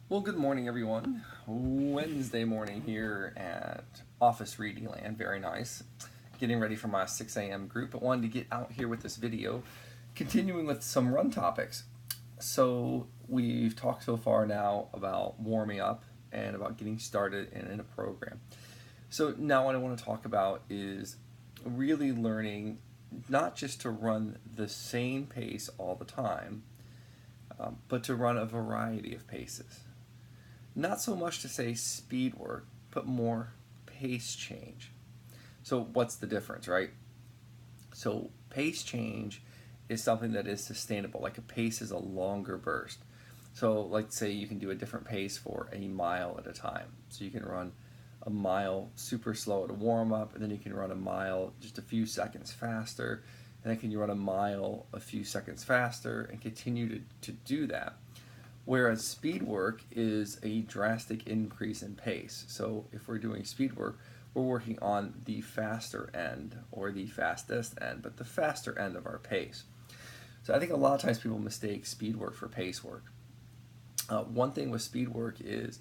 Well, good morning, everyone. Wednesday morning here at Office Reading Land. Very nice. Getting ready for my 6 a.m. group, but wanted to get out here with this video, continuing with some run topics. So we've talked so far now about warming up and about getting started in a program. So now what I want to talk about is really learning not just to run the same pace all the time, but to run a variety of paces. Not so much to say speed work, but more pace change. So what's the difference, right? So pace change is something that is sustainable. Like a pace is a longer burst. So like say you can do a different pace for a mile at a time. So you can run a mile super slow at a warm up, and then you can run a mile just a few seconds faster, and then can you run a mile a few seconds faster and continue to do that. Whereas speed work is a drastic increase in pace. So if we're doing speed work, we're working on the faster end or the fastest end, but the faster end of our pace. So I think a lot of times people mistake speed work for pace work. One thing with speed work is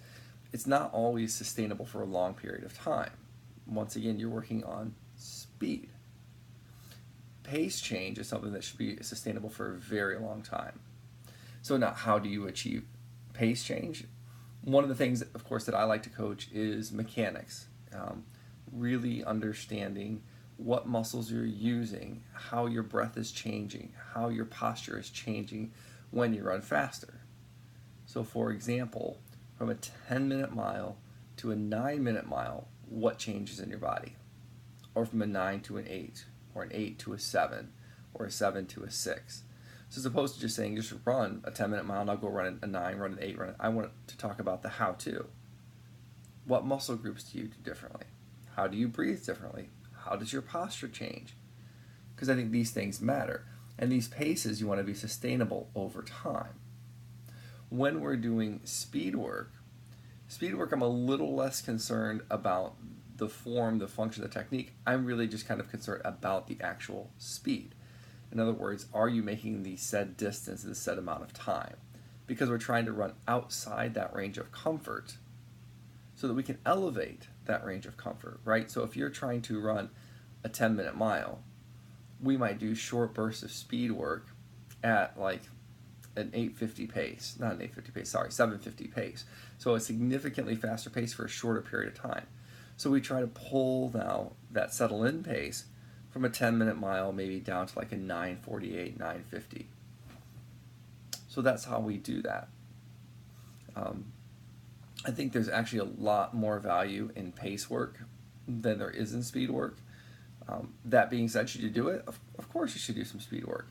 it's not always sustainable for a long period of time. Once again, you're working on speed. Pace change is something that should be sustainable for a very long time. So now, how do you achieve pace change? One of the things, of course, that I like to coach is mechanics. Really understanding what muscles you're using, how your breath is changing, how your posture is changing when you run faster. So for example, from a 10-minute mile to a 9-minute mile, what changes in your body? Or from a 9 to an 8, or an 8 to a 7, or a 7 to a 6. So as opposed to just saying just run a 10-minute mile and I'll go run a 9, run an 8, I want to talk about the how-to. What muscle groups do you do differently? How do you breathe differently? How does your posture change? Because I think these things matter. And these paces you want to be sustainable over time. When we're doing speed work I'm a little less concerned about the form, the function, the technique. I'm really just kind of concerned about the actual speed. In other words, are you making the said distance in the said amount of time? Because we're trying to run outside that range of comfort so that we can elevate that range of comfort, right? So if you're trying to run a 10-minute mile, we might do short bursts of speed work at like an 850 pace, not an 850 pace, sorry, 750 pace. So a significantly faster pace for a shorter period of time. So we try to pull now that settle in pace from a 10-minute mile maybe down to like a 948, 950. So that's how we do that. I think there's actually a lot more value in pace work than there is in speed work. That being said, should you do it? Of course you should do some speed work.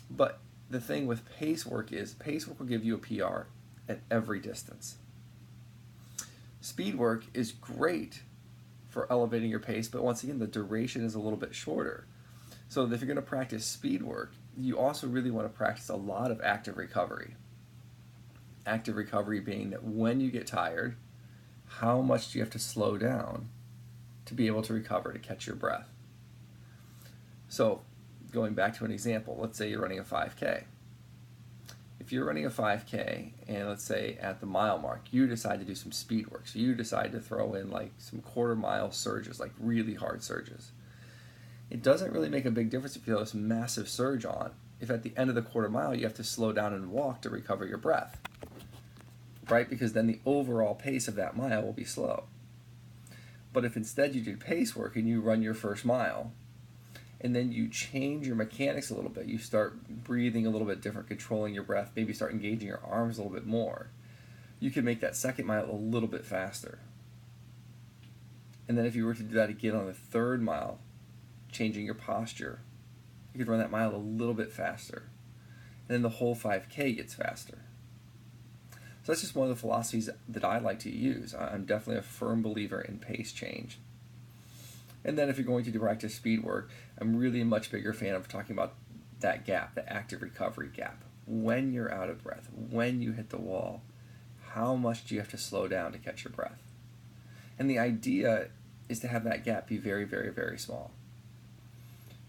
But the thing with pace work is pace work will give you a PR at every distance. Speed work is great for elevating your pace, but once again, the duration is a little bit shorter. So if you're going to practice speed work, you also really want to practice a lot of active recovery. Active recovery being that when you get tired, how much do you have to slow down to be able to recover, to catch your breath? So going back to an example, let's say you're running a 5K. If you're running a 5K and let's say at the mile mark, you decide to do some speed work. So you decide to throw in like some quarter-mile surges, like really hard surges. It doesn't really make a big difference if you have this massive surge on, if at the end of the quarter mile you have to slow down and walk to recover your breath, right? Because then the overall pace of that mile will be slow. But if instead you do pace work and you run your first mile, and then you change your mechanics a little bit, you start breathing a little bit different, controlling your breath, maybe start engaging your arms a little bit more, you can make that second mile a little bit faster. And then if you were to do that again on the third mile, changing your posture, you could run that mile a little bit faster. And then the whole 5K gets faster. So that's just one of the philosophies that I like to use. I'm definitely a firm believer in pace change. And then if you're going to do practice speed work, I'm really a much bigger fan of talking about that gap, the active recovery gap. When you're out of breath, when you hit the wall, how much do you have to slow down to catch your breath? And the idea is to have that gap be very, very, very small.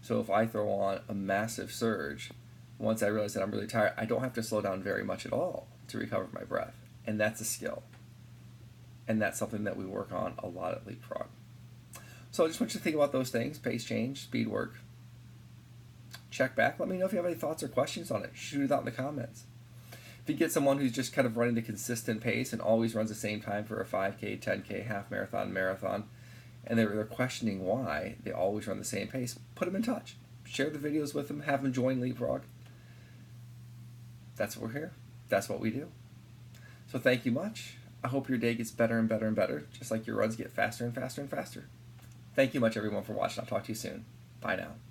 So if I throw on a massive surge once I realize that I'm really tired, I don't have to slow down very much at all to recover my breath. And that's a skill. And that's something that we work on a lot at Leapfrog. So I just want you to think about those things: pace change, speed work. Check back. Let me know if you have any thoughts or questions on it. Shoot it out in the comments. If you get someone who's just kind of running a consistent pace and always runs the same time for a 5K, 10K, half marathon, marathon, and they're questioning why they always run the same pace, put them in touch. Share the videos with them. Have them join Leapfrog. That's what we're here. That's what we do. So thank you much. I hope your day gets better and better and better, just like your runs get faster and faster and faster. Thank you much, everyone, for watching. I'll talk to you soon. Bye now.